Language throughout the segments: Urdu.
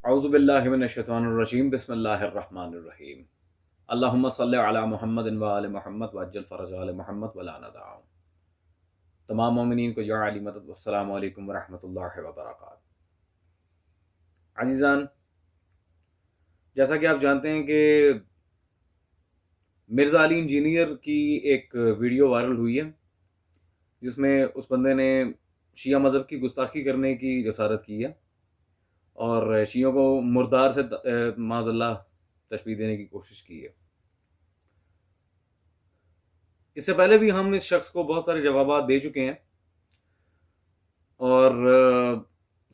اعوذ باللہ من الشیطان الرجیم بسم اللہ الرحمن الرحیم اللہم صلی علی محمد و آل محمد وعجل فرج آل محمد ولا ندعهم۔ تمام مومنین کو یا علی مدد والسلام علیکم ورحمۃ اللہ وبرکاتہ۔ عزیزان، جیسا کہ آپ جانتے ہیں کہ مرزا علی انجینئر کی ایک ویڈیو وائرل ہوئی ہے جس میں اس بندے نے شیعہ مذہب کی گستاخی کرنے کی جسارت کی ہے اور شیعوں کو مردار سے معاذ اللہ تشبیہ دینے کی کوشش کی ہے۔ اس سے پہلے بھی ہم اس شخص کو بہت سارے جوابات دے چکے ہیں اور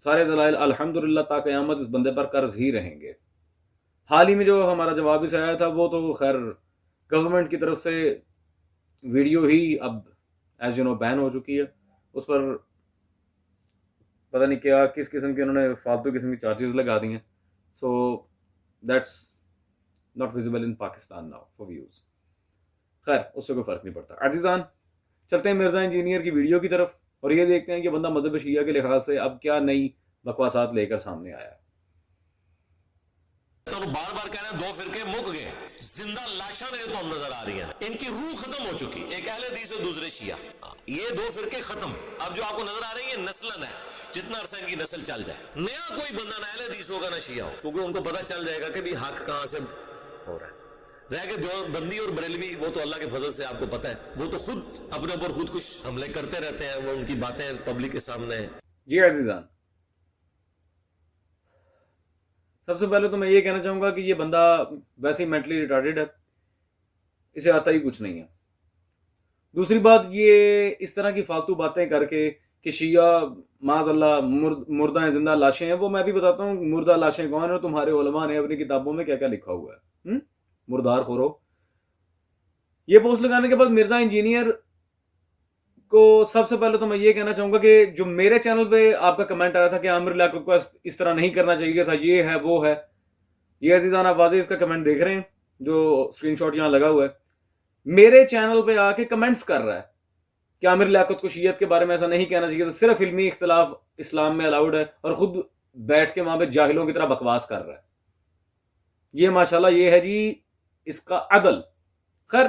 سارے دلائل الحمدللہ تا قیامت اس بندے پر قرض ہی رہیں گے۔ حال ہی میں جو ہمارا جواب اس آیا تھا وہ تو خیر گورنمنٹ کی طرف سے ویڈیو ہی اب ایز یو نو بین ہو چکی ہے، اس پر پتہ نہیں کیا کس قسم کے انہوں نے فالتو قسم کی چارجز لگا دی ہیں، so that's not visible in Pakistan now for views. خیر اس سے کوئی فرق نہیں پڑتا۔ عزیزان، چلتے ہیں مرزا انجینئر کی ویڈیو کی طرف اور یہ دیکھتے ہیں کہ بندہ مذہب شیعہ کے لحاظ سے اب کیا نئی بکواسات لے کر سامنے آیا ہے۔ تو بار بار کہہ رہے ہیں دو فرقے مک گئے، زندہ لاشاں میرے کو ہم نظر آ رہی ہیں، ان کی روح ختم ہو چکی، ایک اہل حدیث اور دوسرے شیعہ، یہ دو فرقے ختم۔ اب جو آپ کو نظر آ رہی ہے نسلن ہے، جتنا عرصہ ان کی نسل چل جائے نیا کوئی بندہ نہ اہل حدیث ہوگا نہ شیعہ ہو، کیونکہ ان کو پتہ چل جائے گا کہ بھی حق کہاں سے ہو رہا ہے۔ رہ کے جو بندی اور بریلوی وہ تو اللہ کے فضل سے آپ کو پتہ ہے وہ تو خود اپنے اوپر خود کچھ حملے کرتے رہتے ہیں، وہ ان کی باتیں پبلک کے سامنے ہیں۔ جی عزیزان، سب سے پہلے تو میں یہ کہنا چاہوں گا کہ یہ بندہ ویسے ہی مینٹلی ریٹارڈیڈ ہے، اسے آتا ہی کچھ نہیں ہے۔ دوسری بات، یہ اس طرح کی فالتو باتیں کر کے کہ شیعہ معاذ اللہ مردہ ہیں زندہ لاشیں ہیں، وہ میں بھی بتاتا ہوں مردہ لاشیں کون ہیں، تمہارے علماء نے اپنی کتابوں میں کیا کیا لکھا ہوا ہے۔ مردار خورو۔ یہ پوسٹ لگانے کے بعد مرزا انجینئر کو سب سے پہلے تو میں یہ کہنا چاہوں گا کہ جو میرے چینل پہ آپ کا کمنٹ آیا تھا کہ عامر لیاقت کو اس طرح نہیں کرنا چاہیے تھا، یہ ہے وہ ہے، یہ عزیزان آپ واضح اس کا کمنٹ دیکھ رہے ہیں جو اسکرین شاٹ یہاں لگا ہوا ہے، میرے چینل پہ آ کے کمنٹس کر رہا ہے کہ عامر لیاقت کو شیعت کے بارے میں ایسا نہیں کہنا چاہیے تھا، صرف علمی اختلاف اسلام میں الاؤڈ ہے، اور خود بیٹھ کے وہاں پہ جاہلوں کی طرح بکواس کر رہا ہے۔ یہ ماشاءاللہ یہ ہے جی اس کا عدل۔ خیر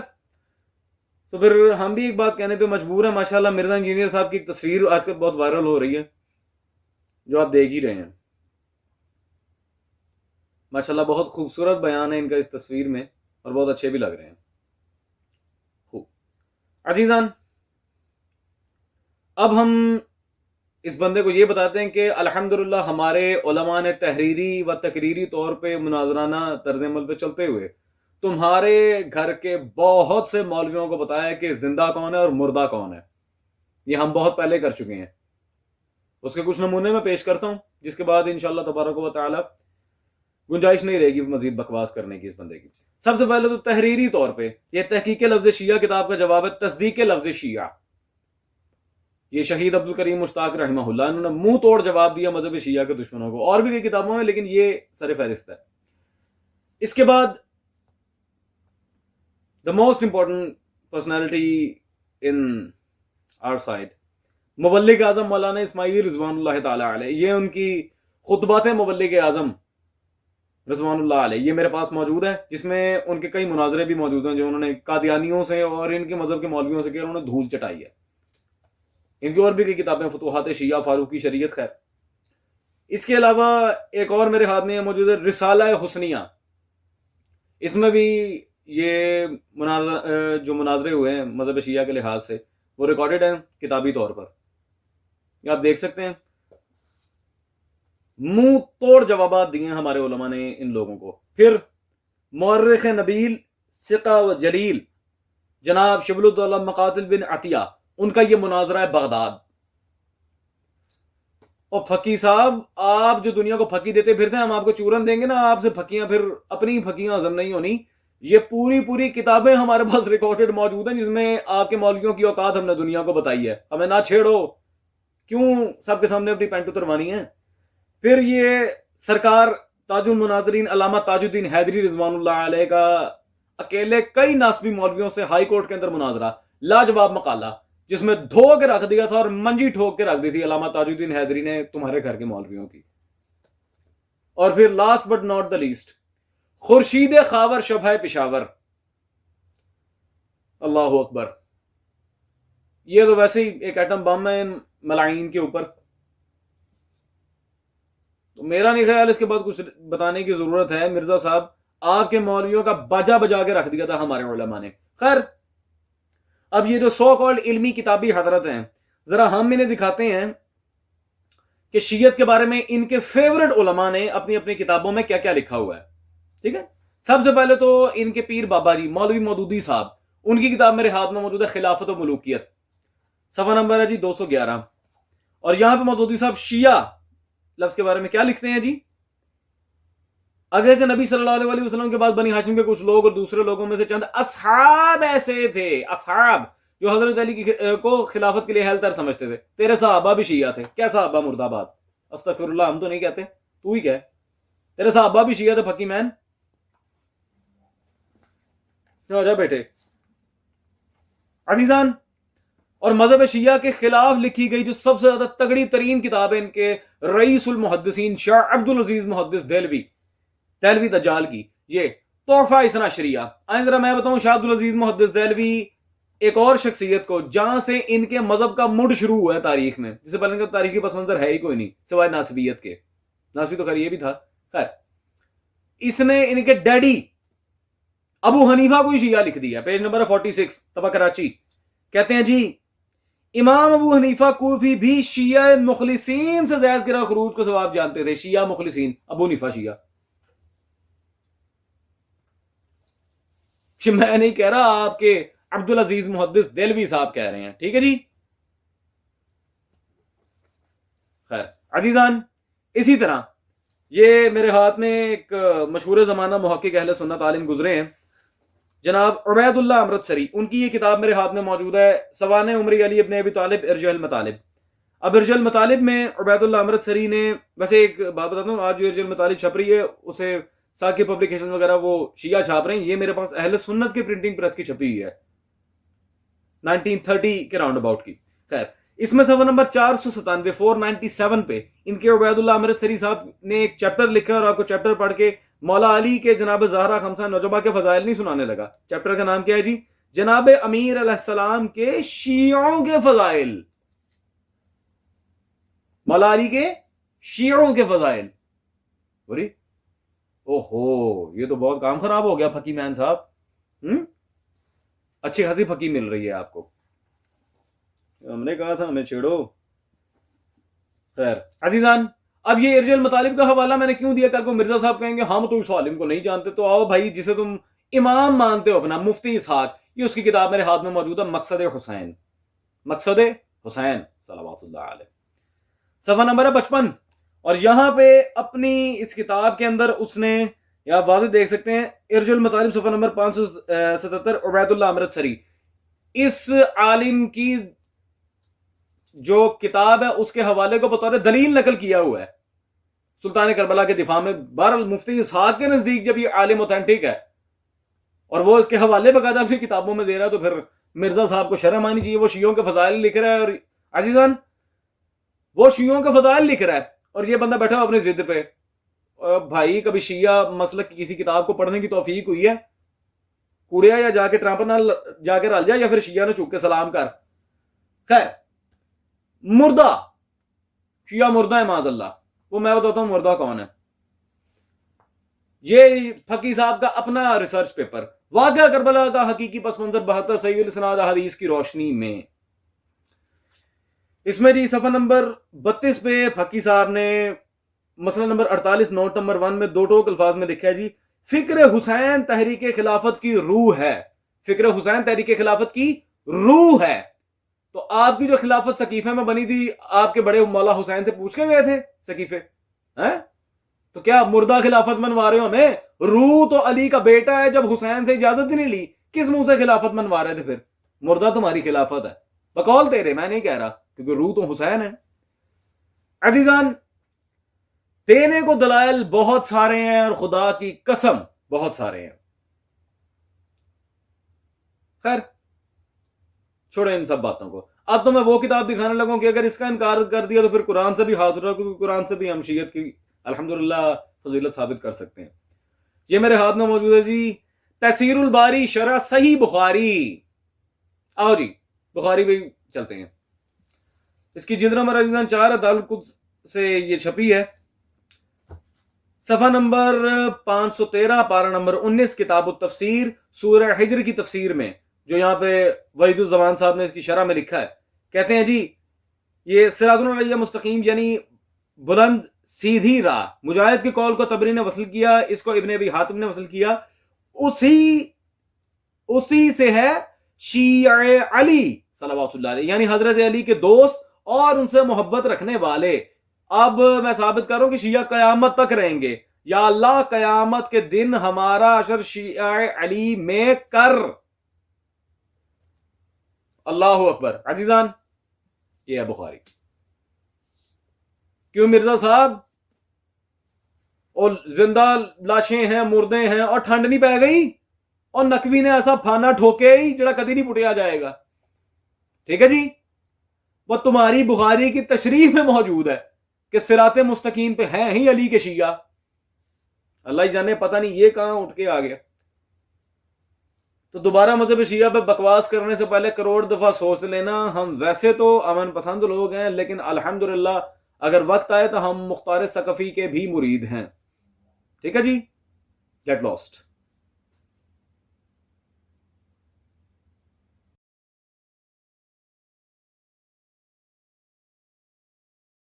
تو پھر ہم بھی ایک بات کہنے پہ مجبور ہیں، ماشاءاللہ مرزا انجینئر صاحب کی ایک تصویر آج کل بہت وائرل ہو رہی ہے جو آپ دیکھ ہی رہے ہیں۔ ماشاءاللہ بہت خوبصورت بیان ہے ان کا اس تصویر میں اور بہت اچھے بھی لگ رہے ہیں۔ خوب عزیزان، اب ہم اس بندے کو یہ بتاتے ہیں کہ الحمدللہ ہمارے علماء نے تحریری و تقریری طور پہ مناظرانہ طرز عمل پہ چلتے ہوئے تمہارے گھر کے بہت سے مولویوں کو بتایا کہ زندہ کون ہے اور مردہ کون ہے۔ یہ ہم بہت پہلے کر چکے ہیں، اس کے کچھ نمونے میں پیش کرتا ہوں جس کے بعد انشاءاللہ تبارک و تعالی گنجائش نہیں رہے گی مزید بکواس کرنے کی اس بندے کی۔ سب سے پہلے تو تحریری طور پہ یہ تحقیق لفظ شیعہ کتاب کا جواب ہے تصدیق لفظ شیعہ۔ یہ شہید عبدالکریم مشتاق رحمہ اللہ انہوں نے منہ توڑ جواب دیا مذہب شیعہ کے دشمنوں کو، اور بھی کئی کتابوں میں لیکن یہ سر فہرست ہے۔ اس کے بعد the most important personality in our side، مبلغ اعظم مولانا اسماعیل رضوان اللہ تعالی علیہ، یہ ان کی خطبات مبلغ اعظم رضوان اللہ علیہ یہ میرے پاس موجود ہے، جس میں ان کے کئی مناظرے بھی موجود ہیں جو انہوں نے قادیانیوں سے اور ان کے مذہب کے مولویوں سے کیا، انہوں نے دھول چٹائی ہے۔ ان کی اور بھی کئی کتابیں، فتوحات شیعہ، فاروقی شریعت، خیر اس کے علاوہ ایک اور میرے ہاتھ میں موجود ہے رسالہ حسنیہ، اس میں بھی یہ جو مناظرے ہوئے ہیں مذہب شیعہ کے لحاظ سے وہ ریکارڈڈ ہیں کتابی طور پر، آپ دیکھ سکتے ہیں۔ منہ توڑ جوابات دیے ہیں ہمارے علماء نے ان لوگوں کو۔ پھر مورخ نبیل ثقہ و جلیل جناب شبل الدولہ مقاتل بن عطیہ، ان کا یہ مناظرہ ہے بغداد۔ اور پھکی صاحب، آپ جو دنیا کو پھکی دیتے پھرتے ہیں، ہم آپ کو چورن دیں گے نا، آپ سے پھکیاں پھر اپنی پھکیاں ہضم نہیں ہونی۔ یہ پوری کتابیں ہمارے پاس ریکارڈڈ موجود ہیں جس میں آپ کے مولویوں کی اوقات ہم نے دنیا کو بتائی ہے، ہمیں نہ چھیڑو، کیوں سب کے سامنے اپنی پینٹ اتروانی ہے۔ پھر یہ سرکار تاج المناظرین علامہ تاج الدین حیدری رضوان اللہ علیہ کا اکیلے کئی ناسبی مولویوں سے ہائی کورٹ کے اندر مناظرہ، لاجواب مقالہ، جس میں دھو کے رکھ دیا تھا اور منجی ٹھوک کے رکھ دی تھی علامہ تاج الدین حیدری نے تمہارے گھر کے مولویوں کی۔ اور پھر last but not the least Khurshid Khawar شبہ پشاور. اللہ اکبر. یہ تو ویسے ہی ایک ایٹم بم ہے ان ملائین کے اوپر. تو میرا نہیں خیال اس کے بعد کچھ بتانے کی ضرورت ہے. مرزا صاحب آپ کے مولویوں کا باجا بجا کے رکھ دیا تھا ہمارے علماء نے. خیر اب یہ جو سو کالڈ علمی کتابی حضرت ہیں ذرا ہم انہیں دکھاتے ہیں کہ شیعت کے بارے میں ان کے فیورٹ علماء نے اپنی اپنی کتابوں میں کیا کیا لکھا ہوا ہے. ٹھیک ہے. سب سے پہلے تو ان کے پیر بابا جی مولوی مودودی صاحب, ان کی کتاب میرے ہاتھ میں موجود ہے خلافت و ملوکیت, صفحہ نمبر ہے جی 211. اور یہاں پہ مودودی صاحب شیعہ لفظ کے بارے میں کیا لکھتے ہیں جی. اگر سے نبی صلی اللہ علیہ وسلم کے بعد بنی ہاشم کے کچھ لوگ اور دوسرے لوگوں میں سے چند اصحاب ایسے تھے, اصحاب جو حضرت علی کو خلافت کے لیے اہل تر سمجھتے تھے. تیرے صحابہ بھی شیعہ تھے. کیا صحابہ مرد آباد, استغفر اللہ, ہم تو نہیں کہتے, تو ہی کہہ. تیرے صحابہ بھی شیعہ تھے پھکی مین. جا بیٹے عزیزان. اور مذہب شیعہ کے خلاف لکھی گئی جو سب سے زیادہ تگڑی ترین کتاب ہے ان کے رئیس المحدثین شاہ عبد العزیز محدث دہلوی دجال کی, یہ تحفہ اثنا عشریہ. آئیں ذرا میں بتاؤں شاہ عبد العزیز محدث دہلوی ایک اور شخصیت کو جہاں سے ان کے مذہب کا مڈ شروع ہوا ہے تاریخ میں, جسے پہلے کا تاریخی پس منظر ہے ہی کوئی نہیں سوائے ناصبیت کے. ناصبی تو خیر یہ بھی تھا. خیر اس نے ان کے ڈیڈی ابو حنیفہ کو ہی شیعہ لکھ دیا. پیج نمبر 46 طبع کراچی. کہتے ہیں جی امام ابو حنیفہ کوفی بھی شیعہ مخلصین سے زائد گرہ خروج کو ثواب جانتے تھے. شیعہ مخلصین, ابو حنیفہ شیعہ. میں نہیں کہہ رہا, آپ کے عبد العزیز محدث دہلوی صاحب کہہ رہے ہیں. ٹھیک ہے جی. خیر عزیزان, اسی طرح یہ میرے ہاتھ میں ایک مشہور زمانہ محقق اہل سنت عالم گزرے ہیں جناب عبید اللہ امرتسری. ان کی یہ کتاب میرے ہاتھ میں موجود ہے سوانح عمری علی ابن ابی طالب ارجاء المطالب. اب ارجاء المطالب میں عبید اللہ امرتسری نے, ویسے ایک بات بتاتا ہوں, آج جو ارجاء المطالب چھپ رہی ہے اسے ساکی پبلیکیشن وغیرہ وہ شیعہ چھاپ رہے ہیں. یہ میرے پاس اہل سنت کی پرنٹنگ پریس کی چھپی ہوئی ہے 1930 کے راؤنڈ اباؤٹ کی. خیر اس میں صفحہ نمبر 497 497 پہ ان کے عبید اللہ امرتسری صاحب نے ایک چیپٹر لکھا, اور آپ کو چیپٹر پڑھ کے مولا علی کے جناب زہرا خمسہ نجبہ کے فضائل نہیں سنانے لگا. چیپٹر کا نام کیا ہے جی؟ جناب امیر علیہ السلام کے شیعوں کے فضائل. مولا علی کے شیعوں کے فضائل. بولی اوہو, یہ تو بہت کام خراب ہو گیا پھکی مین صاحب. اچھی خاصی پھکی مل رہی ہے آپ کو. ہم نے کہا تھا ہمیں چھیڑو. خیر عزیزان, اب یہ ارجاء المطالب کا حوالہ میں نے کیوں دیا؟ کل کو مرزا صاحب کہیں گے ہم تو اس عالم کو نہیں جانتے. تو آؤ بھائی, جسے تم امام مانتے ہو اپنا, مفتی اسحاق, یہ اس کی کتاب میرے ہاتھ میں موجود ہے مقصد حسین. مقصد حسین صلوات اللہ علیہ, صفحہ نمبر 55. اور یہاں پہ اپنی اس کتاب کے اندر اس نے, یا آپ واضح دیکھ سکتے ہیں, ارجاء المطالب صفحہ نمبر 577 عبید اللہ امرتسری, اس عالم کی جو کتاب ہے اس کے حوالے کو بطور دلیل نقل کیا ہوا ہے سلطان کربلا کے دفاع میں. بہرحال مفتی اسحاق کے نزدیک جب یہ عالم اوتھینٹک ہے اور وہ اس کے حوالے باقاعدہ اپنی کتابوں میں دے رہا ہے, تو پھر مرزا صاحب کو شرم آنی چاہیے. وہ شیعوں کے فضائل لکھ رہا ہے, اور عزیزان وہ شیعوں کے فضائل لکھ رہا ہے, اور یہ بندہ بیٹھا اپنی ضد پہ. بھائی کبھی شیعہ مسلک کی کسی کتاب کو پڑھنے کی توفیق ہوئی ہے؟ کوڑیا یا جا کے ٹرمپ نہ جا کے رل جا, یا پھر شیعہ نے چوک کے سلام کر. خیر مردہ شیعہ مردہ ہے معاذ اللہ. وہ میں بتاتا ہوں مردہ کون ہے. یہ فقی صاحب کا اپنا ریسرچ پیپر, واقعہ کربلا کا حقیقی پس منظر 72 صحیح الاسناد احادیث کی روشنی میں. اس میں جی صفحہ نمبر 32 پہ فقی صاحب نے مسئلہ نمبر 48 نوٹ نمبر 1 میں دو ٹوک الفاظ میں لکھا ہے جی, فکر حسین تحریک خلافت کی روح ہے. فکر حسین تحریک خلافت کی روح ہے. تو آپ کی جو خلافت سقیفے میں بنی تھی, آپ کے بڑے مولا حسین سے پوچھ کے گئے تھے سقیفے, تو کیا مردہ خلافت منوا رہے ہو ہمیں؟ روح تو علی کا بیٹا ہے, جب حسین سے اجازت ہی نہیں لی کس منہ سے خلافت منوا رہے تھے پھر؟ مردہ تمہاری خلافت ہے بقول تیرے, میں نہیں کہہ رہا, کیونکہ روح تو حسین ہے. عزیزان دینے کو دلائل بہت سارے ہیں, اور خدا کی قسم بہت سارے ہیں. خیر چھوڑیں ان سب باتوں کو. اب تو میں وہ کتاب دکھانے لگوں کہ اگر اس کا انکار کر دیا تو پھر قرآن سے بھی ہاتھ اٹھا, کیونکہ قرآن سے بھی ہم شیعت کی الحمدللہ فضیلت ثابت کر سکتے ہیں. یہ میرے ہاتھ میں موجود ہے جی تفسیر الباری شرح صحیح بخاری. آؤ جی بخاری بھی چلتے ہیں. اس کی جلد نمبر عزیزان 4 تعلق سے یہ چھپی ہے, صفحہ نمبر 513 پارہ نمبر 19 کتاب التفسیر سورہ حجر کی تفسیر میں, جو یہاں پہ وحید الزمان صاحب نے اس کی شرح میں لکھا ہے. کہتے ہیں جی یہ صراط علیہ مستقیم یعنی بلند سیدھی راہ. مجاہد کے قول کو تبری نے وصل کیا, اس کو ابن ابی حاتم نے وصل کیا. اسی سے ہے شیعہ علی صلوات اللہ علیہ, یعنی حضرت علی کے دوست اور ان سے محبت رکھنے والے. اب میں ثابت کروں کہ شیعہ قیامت تک رہیں گے. یا اللہ قیامت کے دن ہمارا عشر شیعہ علی میں کر. اللہ اکبر. عزیزان یہ ہے بخاری. کیوں مرزا صاحب, اور زندہ لاشیں ہیں, مردے ہیں, اور ٹھنڈ نہیں پی گئی, اور نقوی نے ایسا پھانا ٹھوکے ہی جڑا کدی نہیں پٹیا جائے گا. ٹھیک ہے جی, وہ تمہاری بخاری کی تشریح میں موجود ہے کہ صراط مستقیم پہ ہیں ہی علی کے شیعہ. اللہ ہی جانے پتہ نہیں یہ کہاں اٹھ کے آ گیا. تو دوبارہ مذہب شیعہ پہ بکواس کرنے سے پہلے کروڑ دفعہ سوچ لینا. ہم ویسے تو امن پسند لوگ ہیں, لیکن الحمدللہ اگر وقت آئے تو ہم مختار ثقفی کے بھی مرید ہیں. ٹھیک ہے جی, گیٹ لاسٹ.